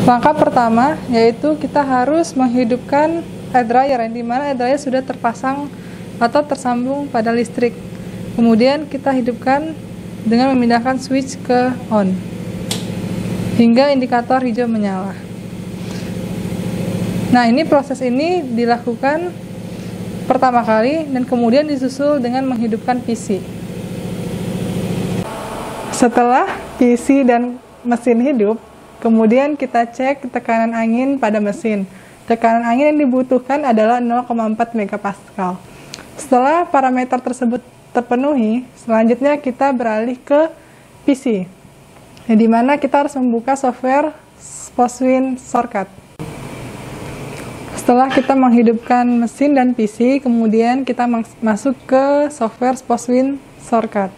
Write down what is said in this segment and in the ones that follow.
Langkah pertama yaitu kita harus menghidupkan air dryer, yang dimana air dryer sudah terpasang atau tersambung pada listrik. Kemudian kita hidupkan dengan memindahkan switch ke on hingga indikator hijau menyala. Nah, ini proses ini dilakukan pertama kali dan kemudian disusul dengan menghidupkan PC. Setelah PC dan mesin hidup, kemudian kita cek tekanan angin pada mesin. Tekanan angin yang dibutuhkan adalah 0,4 megapascal. Setelah parameter tersebut terpenuhi, selanjutnya kita beralih ke PC, di mana kita harus membuka software Spocewin Shortcut. Setelah kita menghidupkan mesin dan PC, kemudian kita masuk ke software Spocewin Shortcut.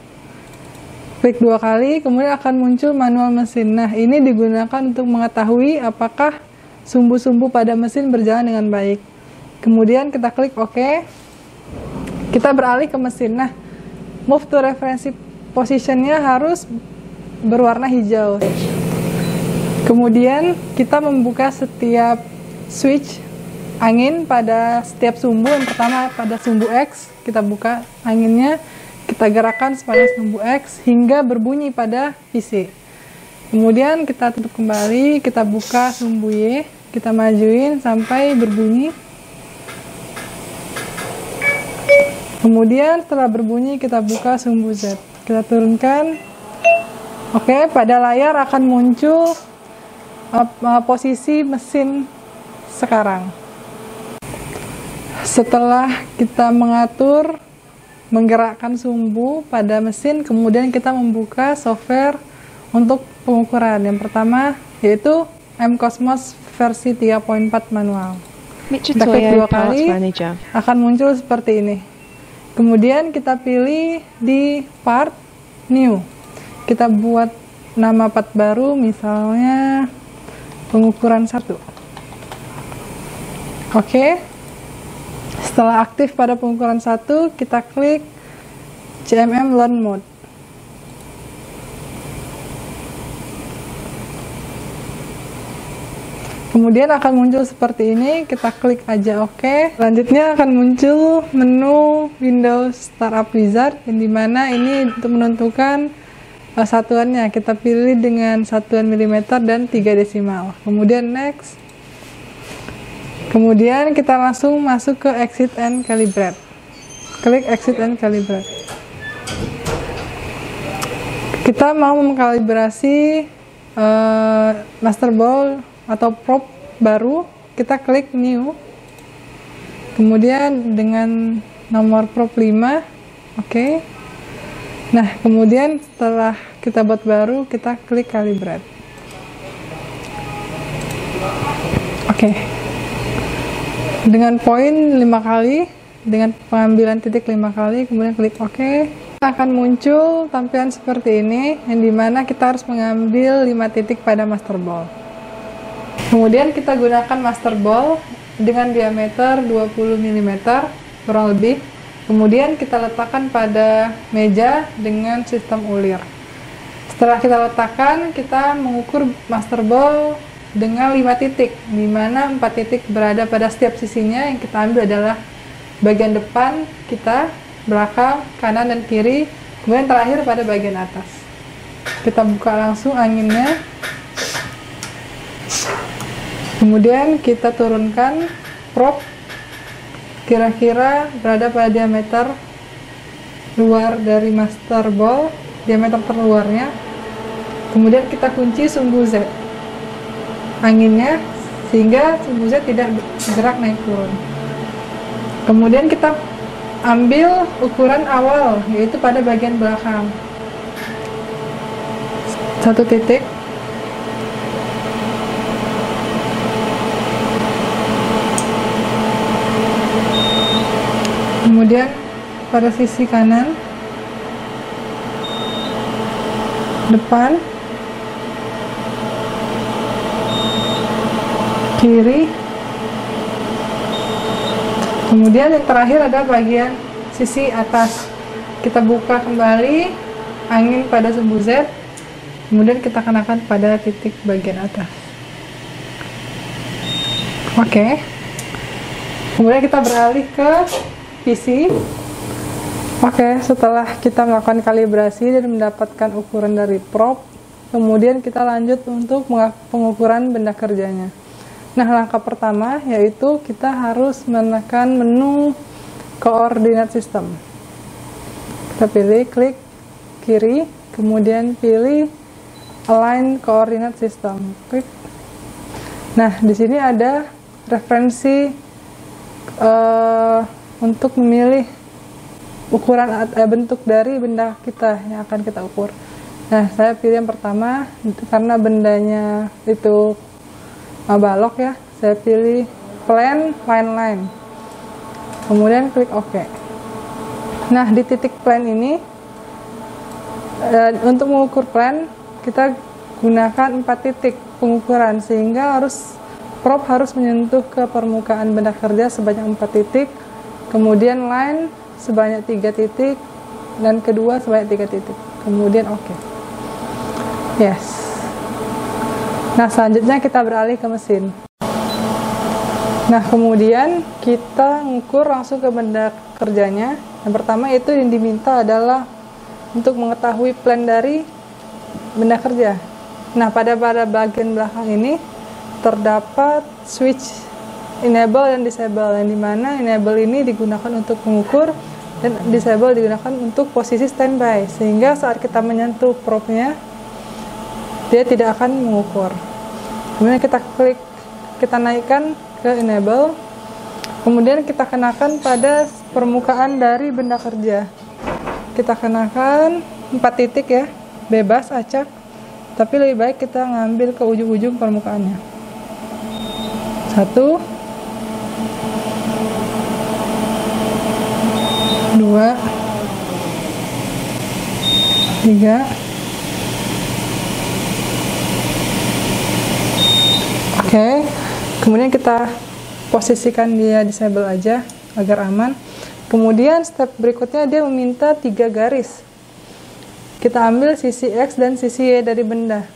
Klik 2 kali, kemudian akan muncul manual mesin. Nah, ini digunakan untuk mengetahui apakah sumbu-sumbu pada mesin berjalan dengan baik. Kemudian kita klik OK. Kita beralih ke mesin. Nah, move to reference position-nya harus berwarna hijau. Kemudian kita membuka setiap switch angin pada setiap sumbu. Yang pertama pada sumbu X, kita buka anginnya. Kita gerakkan sepanjang sumbu X hingga berbunyi pada PC. Kemudian kita tutup kembali, kita buka sumbu Y, kita majuin sampai berbunyi. Kemudian setelah berbunyi kita buka sumbu Z. Kita turunkan. Oke, pada layar akan muncul posisi mesin sekarang. Setelah kita menggerakkan sumbu pada mesin, kemudian kita membuka software untuk pengukuran. Yang pertama yaitu mCosmos versi 3.4 manual. Kita klik 2 kali, akan muncul seperti ini. Kemudian kita pilih di part new. Kita buat nama part baru, misalnya pengukuran 1. Oke. Setelah aktif pada pengukuran 1, kita klik CMM Learn Mode. Kemudian akan muncul seperti ini, kita klik aja OK. Selanjutnya akan muncul menu Windows Startup Wizard, yang dimana ini untuk menentukan satuannya. Kita pilih dengan satuan milimeter dan 3 desimal. Kemudian next. Kemudian kita langsung masuk ke Exit and Calibrate. Klik Exit and Calibrate. Kita mau mengkalibrasi master ball atau probe baru, kita klik New. Kemudian dengan nomor probe 5, oke. Nah, kemudian setelah kita buat baru, kita klik Calibrate. Oke. Dengan poin 5 kali, dengan pengambilan titik 5 kali, kemudian klik OK, akan muncul tampilan seperti ini, yang dimana kita harus mengambil 5 titik pada master ball. Kemudian kita gunakan master ball dengan diameter 20 mm kurang lebih. Kemudian kita letakkan pada meja dengan sistem ulir. Setelah kita letakkan, kita mengukur master ball dengan 5 titik, di mana 4 titik berada pada setiap sisinya. Yang kita ambil adalah bagian depan kita, belakang, kanan, dan kiri, kemudian terakhir pada bagian atas. Kita buka langsung anginnya, kemudian kita turunkan probe kira-kira berada pada diameter luar dari master ball, diameter terluarnya. Kemudian kita kunci sumbu Z anginnya sehingga sumbu Z tidak bergerak naik turun. Kemudian kita ambil ukuran awal, yaitu pada bagian belakang 1 titik. Kemudian pada sisi kanan, depan, kiri, kemudian yang terakhir ada bagian sisi atas. Kita buka kembali angin pada sumbu Z, kemudian kita kenakan pada titik bagian atas. Oke. Kemudian kita beralih ke PC. Oke, setelah kita melakukan kalibrasi dan mendapatkan ukuran dari prop, kemudian kita lanjut untuk pengukuran benda kerjanya. Nah, langkah pertama yaitu kita harus menekan menu koordinat sistem. Kita pilih, klik kiri, kemudian pilih align koordinat sistem. Klik. Nah, di sini ada referensi untuk memilih ukuran bentuk dari benda kita yang akan kita ukur. Nah, saya pilih yang pertama karena bendanya itu balok ya. Saya pilih plan line. Kemudian klik OK. Nah, di titik plan ini untuk mengukur plan kita gunakan 4 titik pengukuran sehingga prop harus menyentuh ke permukaan benda kerja sebanyak 4 titik. Kemudian line sebanyak 3 titik, dan kedua sebanyak 3 titik. Kemudian oke. Yes. Nah, selanjutnya kita beralih ke mesin. Nah, kemudian kita ngukur langsung ke benda kerjanya. Yang pertama itu yang diminta adalah untuk mengetahui plan dari benda kerja. Nah, pada bagian belakang ini terdapat switch enable dan disable, yang dimana enable ini digunakan untuk mengukur dan disable digunakan untuk posisi standby, sehingga saat kita menyentuh propnya dia tidak akan mengukur. Kemudian kita klik, kita naikkan ke enable, kemudian kita kenakan pada permukaan dari benda kerja. Kita kenakan 4 titik ya, bebas acak, tapi lebih baik kita ngambil ke ujung-ujung permukaannya. 1, 2, 3, oke. Kemudian kita posisikan dia disable aja agar aman. Kemudian step berikutnya dia meminta 3 garis. Kita ambil sisi X dan sisi Y dari benda.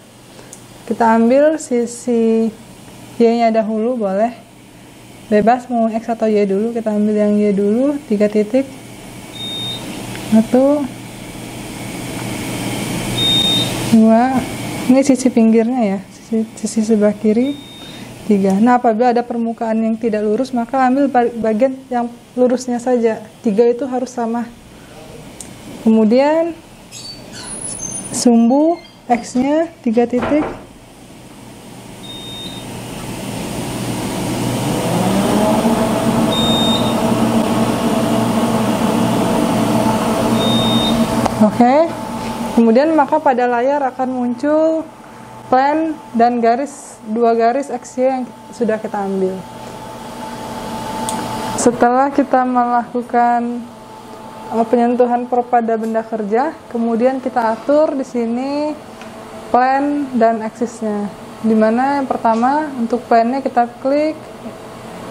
Kita ambil sisi Y-nya dahulu, boleh. Bebas mau X atau Y dulu. Kita ambil yang Y dulu, 3 titik. 1, 2, ini sisi pinggirnya ya, sisi sebelah kiri. 3. Nah, apabila ada permukaan yang tidak lurus, maka ambil bagian yang lurusnya saja. 3 itu harus sama. Kemudian sumbu X-nya 3 titik. Oke. Kemudian maka pada layar akan muncul plan dan 2 garis XY yang sudah kita ambil. Setelah kita melakukan penyentuhan prop pada benda kerja, kemudian kita atur di sini plan dan axisnya. Dimana yang pertama untuk plannya kita klik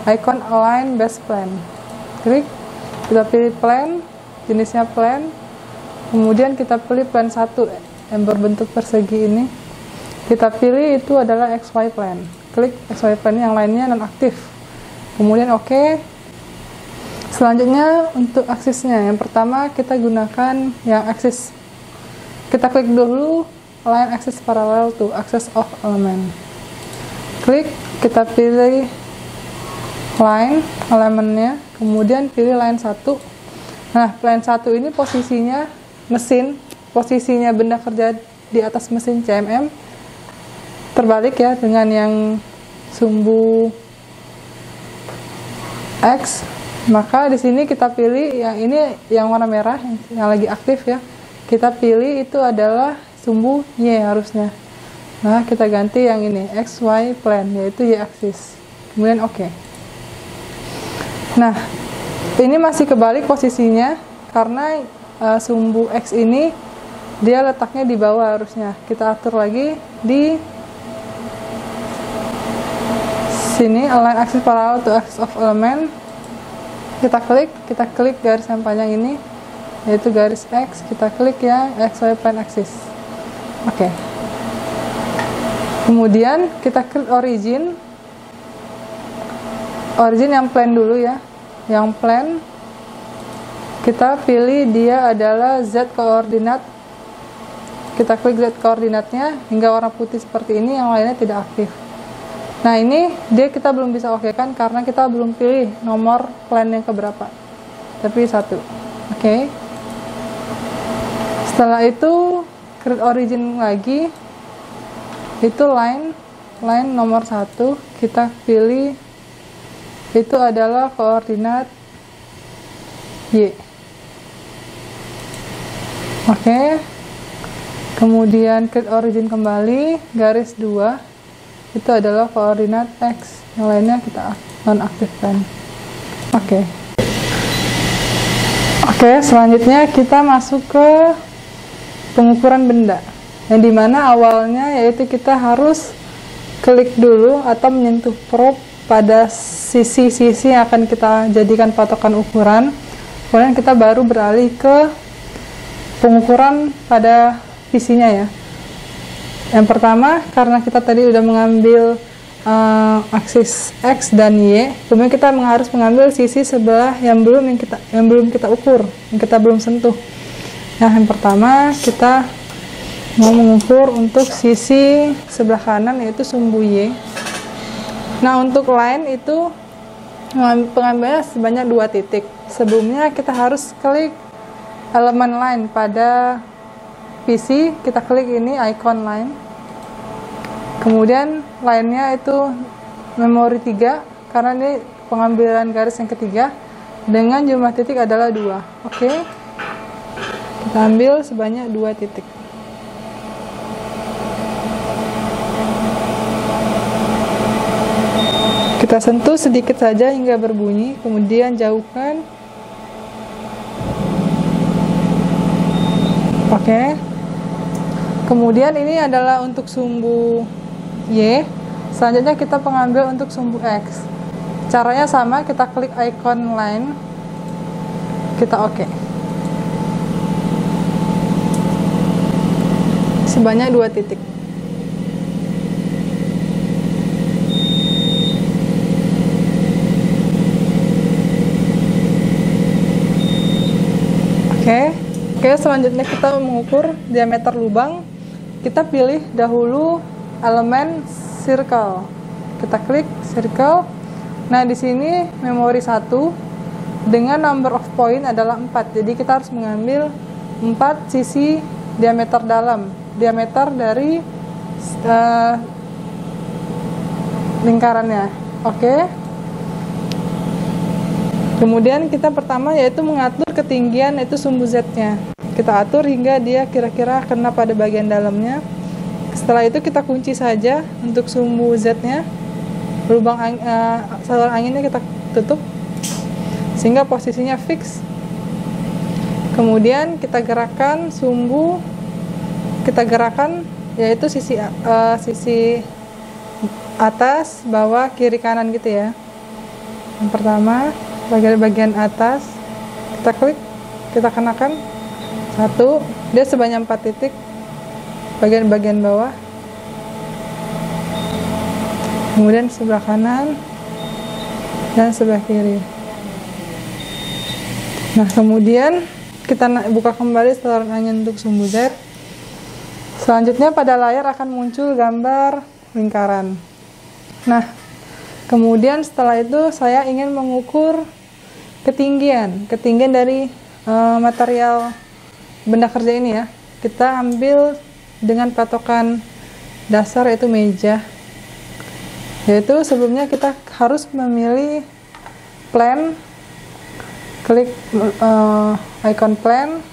icon align base plan. Klik, kita pilih plan, jenisnya plan. Kemudian kita pilih plan 1 yang berbentuk persegi ini. Kita pilih itu adalah XY plan. Klik XY plan, yang lainnya nonaktif. Kemudian oke. Selanjutnya untuk aksisnya, yang pertama kita gunakan yang aksis. Kita klik dulu align axis parallel to axis of element. Klik, kita pilih line elemennya, kemudian pilih line 1. Nah, line 1 ini posisinya mesin, posisinya benda kerja di atas mesin CMM terbalik ya dengan yang sumbu X. Maka di sini kita pilih yang ini, yang warna merah yang lagi aktif ya. Kita pilih itu adalah sumbu Y harusnya. Nah, kita ganti yang ini XY plan, yaitu Y aksis. Kemudian oke. Nah, ini masih kebalik posisinya karena sumbu X ini dia letaknya di bawah harusnya. Kita atur lagi di sini align axis parallel to axis of element. Kita klik garis yang panjang ini, yaitu garis X. Kita klik ya XY plane axis. Oke. Kemudian kita klik origin. origin yang plan dulu ya. Yang plan kita pilih dia adalah Z koordinat. Kita klik Z koordinatnya hingga warna putih seperti ini, yang lainnya tidak aktif. Nah, ini dia kita belum bisa oke kan karena kita belum pilih nomor plan yang keberapa. Tapi 1. Oke. Setelah itu create origin lagi. Itu line nomor 1 kita pilih itu adalah koordinat Y. Oke. Kemudian create origin kembali, garis 2 itu adalah koordinat X, yang lainnya kita nonaktifkan. Oke, selanjutnya kita masuk ke pengukuran benda, yang dimana awalnya yaitu kita harus klik dulu atau menyentuh probe pada sisi-sisi yang akan kita jadikan patokan ukuran. Kemudian kita baru beralih ke pengukuran pada visinya ya. Yang pertama, karena kita tadi udah mengambil aksis X dan Y, kemudian kita harus mengambil sisi sebelah yang belum kita ukur, yang kita belum sentuh. Nah, yang pertama kita mau mengukur untuk sisi sebelah kanan, yaitu sumbu Y. Nah, untuk line itu pengambilannya sebanyak 2 titik. Sebelumnya kita harus klik elemen line pada PC, kita klik ini icon line. Kemudian line-nya itu memori 3 karena ini pengambilan garis yang ketiga dengan jumlah titik adalah 2. Oke. Kita ambil sebanyak 2 titik. Kita sentuh sedikit saja hingga berbunyi, kemudian jauhkan. Oke. Kemudian ini adalah untuk sumbu Y. Selanjutnya kita pengambil untuk sumbu X. Caranya sama, kita klik icon line, kita oke. Sebanyak 2 titik. Oke, selanjutnya kita mengukur diameter lubang. Kita pilih dahulu elemen circle. Kita klik circle. Nah, di sini memori 1 dengan number of point adalah 4. Jadi kita harus mengambil 4 sisi diameter dalam, diameter dari lingkarannya. Oke. Kemudian kita pertama yaitu mengatur ketinggian yaitu sumbu Z-nya. Kita atur hingga dia kira-kira kena pada bagian dalamnya. Setelah itu kita kunci saja untuk sumbu Z-nya. Lubang saluran anginnya kita tutup sehingga posisinya fix. Kemudian kita gerakkan sumbu, kita gerakan yaitu sisi atas, bawah, kiri, kanan gitu ya. Yang pertama bagian atas kita klik, kita kenakan 1, dia sebanyak 4 titik. Bagian bawah, kemudian sebelah kanan dan sebelah kiri. Nah, kemudian kita buka kembali saluran angin untuk sumbu Z. Selanjutnya pada layar akan muncul gambar lingkaran. Nah, kemudian setelah itu saya ingin mengukur ketinggian dari material benda kerja ini ya. Kita ambil dengan patokan dasar yaitu meja. Yaitu sebelumnya kita harus memilih plan, klik icon plan.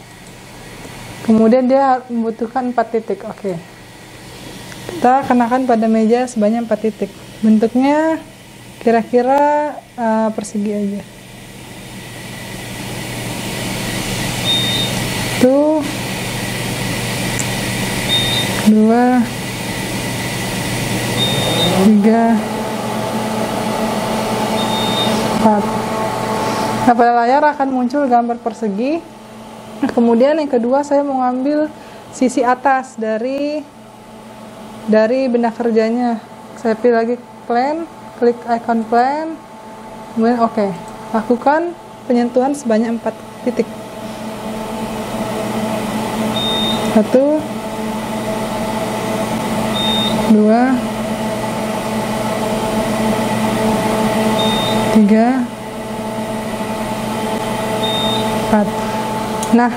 Kemudian dia membutuhkan 4 titik. Oke. Kita kenakan pada meja sebanyak 4 titik. Bentuknya kira-kira persegi aja. Tuh 2 3 4. Nah, pada layar akan muncul gambar persegi. Kemudian yang kedua saya mau ngambil sisi atas dari benda kerjanya. Saya pilih lagi plan, klik icon plan. kemudian oke. Lakukan penyentuhan sebanyak 4 titik. 1, 2, 3, 4. Nah,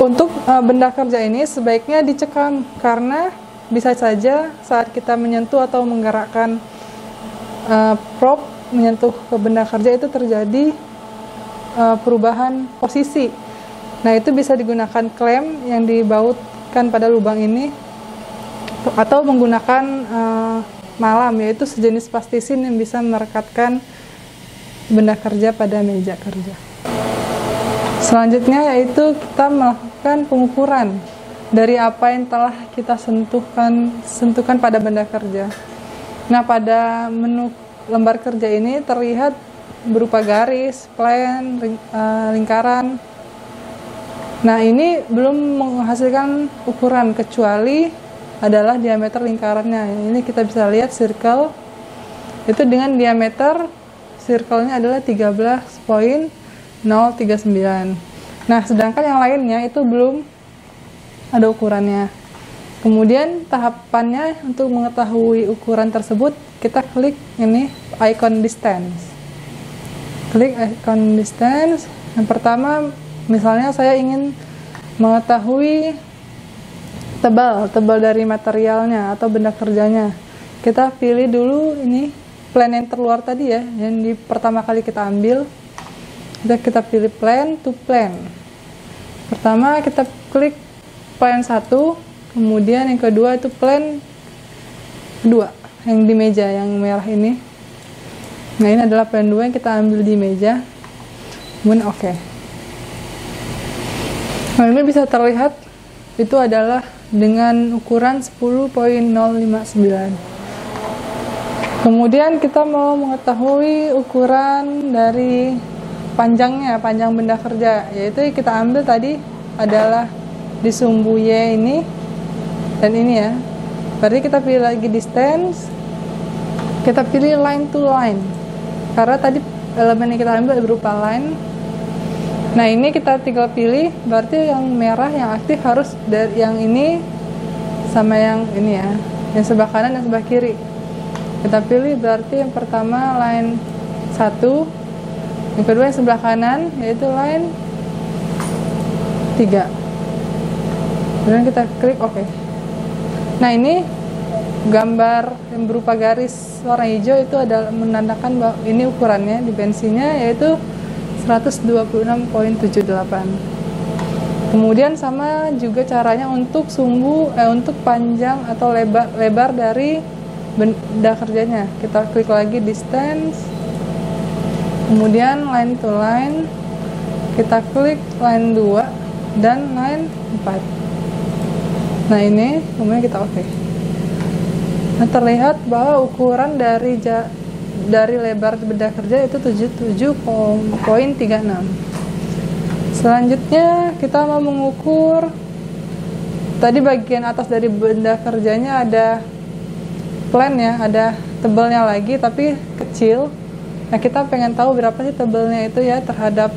untuk benda kerja ini sebaiknya dicekam karena bisa saja saat kita menyentuh atau menggerakkan prop menyentuh ke benda kerja itu terjadi perubahan posisi. Nah, itu bisa digunakan klem yang dibautkan pada lubang ini atau menggunakan malam, yaitu sejenis plastisin yang bisa merekatkan benda kerja pada meja kerja. Selanjutnya yaitu kita melakukan pengukuran dari apa yang telah kita sentuhkan pada benda kerja. Nah, pada menu lembar kerja ini terlihat berupa garis, plan, lingkaran. Nah, ini belum menghasilkan ukuran kecuali adalah diameter lingkarannya. Ini kita bisa lihat circle itu dengan diameter circle-nya adalah 13,039. Nah, sedangkan yang lainnya itu belum ada ukurannya. Kemudian tahapannya untuk mengetahui ukuran tersebut, kita klik ini icon distance. Klik icon distance. Yang pertama, misalnya saya ingin mengetahui tebal dari materialnya atau benda kerjanya. Kita pilih dulu ini plan yang terluar tadi ya, yang di pertama kali kita ambil. Kita pilih plan to plan. Pertama kita klik plan 1, kemudian yang kedua itu plan kedua yang di meja yang merah ini. Nah, ini adalah plan 2 yang kita ambil di meja. Kemudian oke. Nah, ini bisa terlihat itu adalah dengan ukuran 10,059. Kemudian kita mau mengetahui ukuran dari panjang benda kerja, yaitu kita ambil tadi adalah di sumbu Y ini dan ini ya. Berarti kita pilih lagi distance, kita pilih line to line karena tadi elemen yang kita ambil berupa line. Nah, ini kita tinggal pilih, berarti yang merah yang aktif harus dari yang ini sama yang ini ya, yang sebelah kanan dan sebelah kiri. Kita pilih berarti yang pertama line 1, yang kedua yang sebelah kanan yaitu line 3. Kemudian kita klik OK. Nah, ini gambar yang berupa garis warna hijau itu adalah menandakan bahwa ini ukurannya dimensinya yaitu 126,78. Kemudian sama juga caranya untuk untuk panjang atau lebar dari benda kerjanya. Kita klik lagi distance, kemudian line to line, kita klik line 2 dan line 4. Nah, ini kemudian kita oke. Nah, terlihat bahwa ukuran dari lebar benda kerja itu 77,36. Selanjutnya kita mau mengukur tadi bagian atas dari benda kerjanya ada plan ya, ada tebalnya lagi tapi kecil. Nah, kita pengen tahu berapa sih tebalnya itu ya terhadap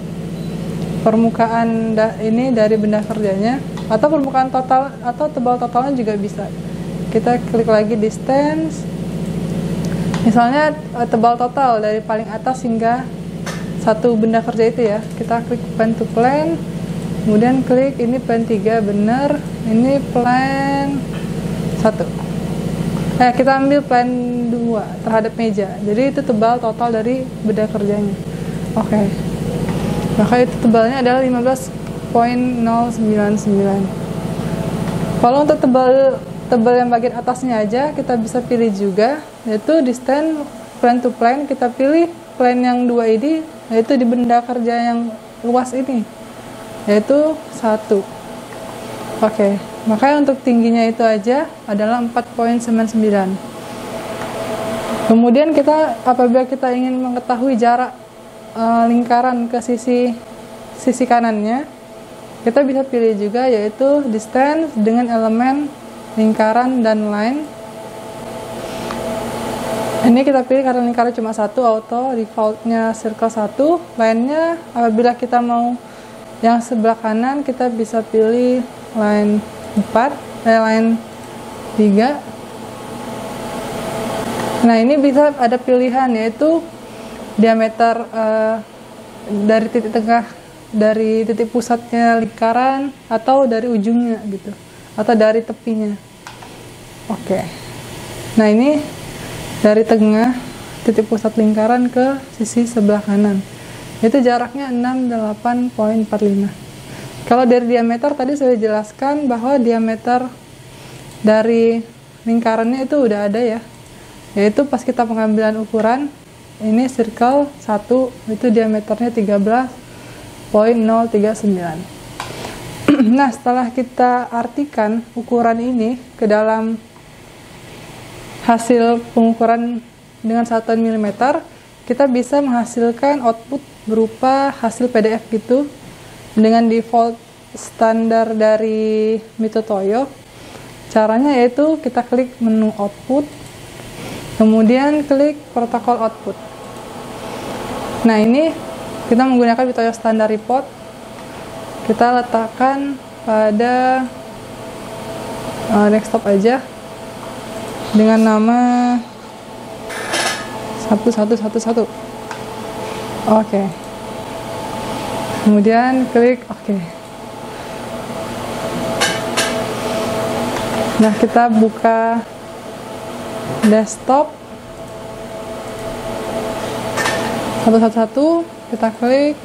permukaan ini dari benda kerjanya, atau permukaan total atau tebal totalnya juga bisa. Kita klik lagi distance, misalnya tebal total dari paling atas hingga satu benda kerja itu ya. Kita klik plan to plan, kemudian klik ini plan 3 benar, ini plan 1. Kita ambil plan 2 terhadap meja, jadi itu tebal total dari benda kerjanya. Oke. Maka itu tebalnya adalah 15,099. Kalau untuk tebal yang bagian atasnya aja kita bisa pilih juga, yaitu distance plan to plan. Kita pilih plan yang 2 ini, yaitu di benda kerja yang luas ini, yaitu 1. Oke, makanya untuk tingginya itu aja adalah 4,99. Kemudian apabila kita ingin mengetahui jarak lingkaran ke sisi kanannya, kita bisa pilih juga, yaitu distance dengan elemen lingkaran dan line. Ini kita pilih karena lingkaran cuma satu, auto defaultnya circle 1. Line-nya apabila kita mau yang sebelah kanan, kita bisa pilih line 4, line 3. Nah, ini bisa ada pilihan, yaitu diameter dari titik tengah, dari titik pusatnya lingkaran, atau dari ujungnya gitu, atau dari tepinya. Oke. Nah, ini dari tengah titik pusat lingkaran ke sisi sebelah kanan. Itu jaraknya 68,45. Kalau dari diameter tadi saya jelaskan bahwa diameter dari lingkarannya itu udah ada ya. Yaitu pas kita pengambilan ukuran, ini circle 1 itu diameternya 13,039. Nah, setelah kita artikan ukuran ini ke dalam hasil pengukuran dengan satuan milimeter, kita bisa menghasilkan output berupa hasil PDF gitu dengan default standar dari Mitutoyo. Caranya yaitu kita klik menu output, kemudian klik protokol output. Nah, ini kita menggunakan Mitutoyo standar report. Kita letakkan pada desktop aja dengan nama 1111. Oke. Kemudian klik oke. Nah, kita buka desktop 111, kita klik.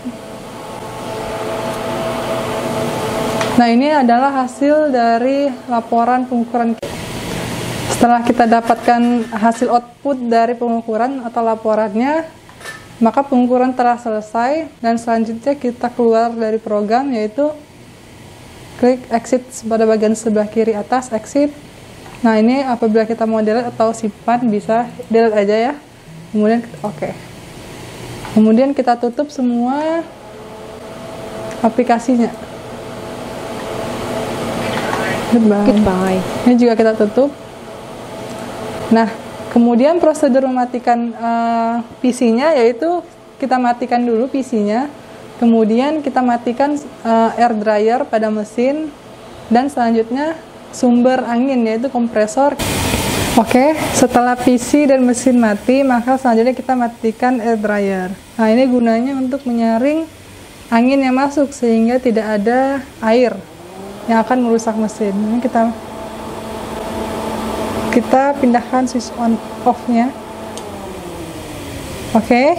Nah, ini adalah hasil dari laporan pengukuran. Setelah kita dapatkan hasil output dari pengukuran atau laporannya, maka pengukuran telah selesai dan selanjutnya kita keluar dari program, yaitu klik exit pada bagian sebelah kiri atas, exit. Nah, ini apabila kita mau delete atau simpan bisa delete aja ya. Kemudian oke. Kemudian kita tutup semua aplikasinya. Goodbye. Ini juga kita tutup. Nah, kemudian prosedur mematikan PC-nya yaitu kita matikan dulu PC-nya, kemudian kita matikan air dryer pada mesin, dan selanjutnya sumber angin yaitu kompresor. Oke, setelah PC dan mesin mati, maka selanjutnya kita matikan air dryer. Nah, ini gunanya untuk menyaring angin yang masuk sehingga tidak ada air yang akan merusak mesin. Ini kita pindahkan switch on off-nya. Oke.